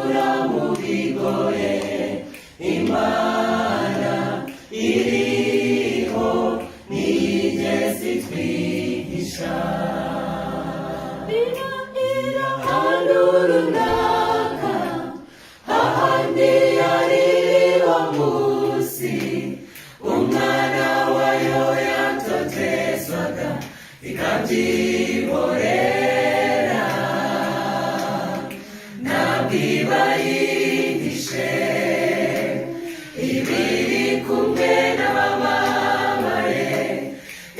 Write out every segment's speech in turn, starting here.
tunyura mu bigoye, Imana iriho ntiyigeze itwihisha. Ahantu runaka, hahandi yaririho munsi, umwana wayo yatotezwaga ikabyihorera, ntabwo iba yihishe, ibiri kumwe n'abababaye,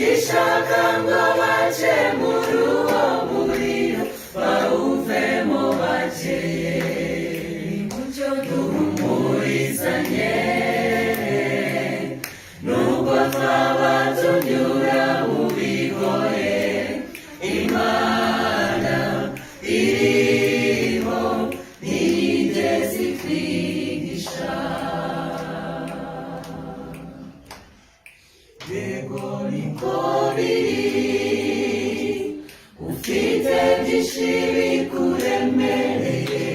ishaka ngo bace muri uwo muriro bawuvemo bakeye. Nimucyo duhumurizanye, nubwo twaba tunyura mu bigoye, Imana iriho ntiyigeze itwihisha. Yego niko biri, ufite byinshi bikuremereye,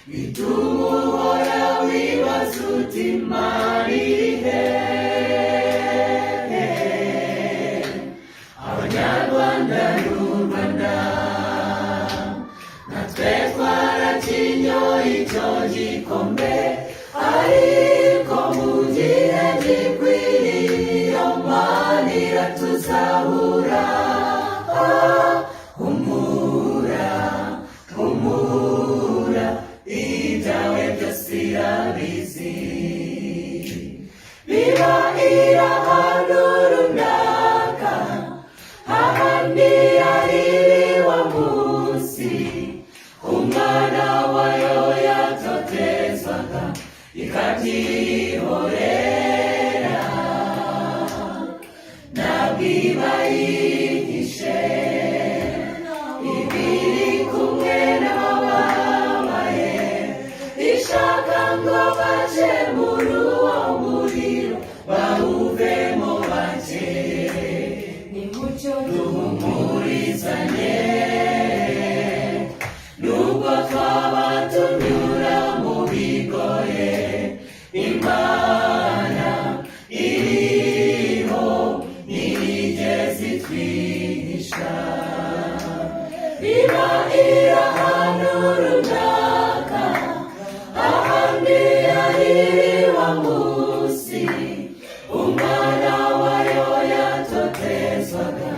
bituma uhora wibaza uti Imana iri hehe? Abanyarwanda n'u Rwanda, natwe twarakinyoye icyo gikombe, ariko mu gihe gikwiriye iyo Mana iratuzahura. Humura, humura, ibyawe byose irabizi. Biba iri ahantu runaka, hahandi yaririho munsi, umwana wayo yatotezwaga ikabyihorera, ntabwo iba yihishe, ibiri kumwe n'abababaye, ishaka ngo bace muri uwo muriro bawuvemo bakeye. Nimucyo duhumurizanye, nubwo twaba tunyura mu bigoye, Imana iriho ntiyigeze itwihisha. Iba iri ahantu runaka, ahandi yaririho munsi, umwana wayo yatotezwaga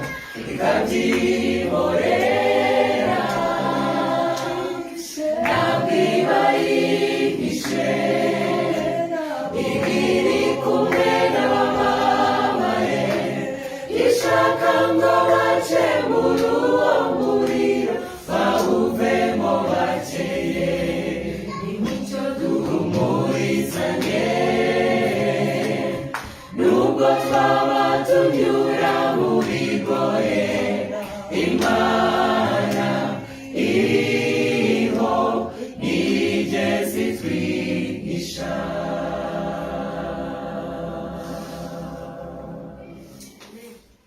ikabyihorera, ntabwo iba yihishe, ibiri kumwe n'abababaye, ishaka ngo bace muri uwo muriro bawuvemo bakeye. Nimucyo duhumurizanye, nubwo twaba tunyura mu bigoye, Imana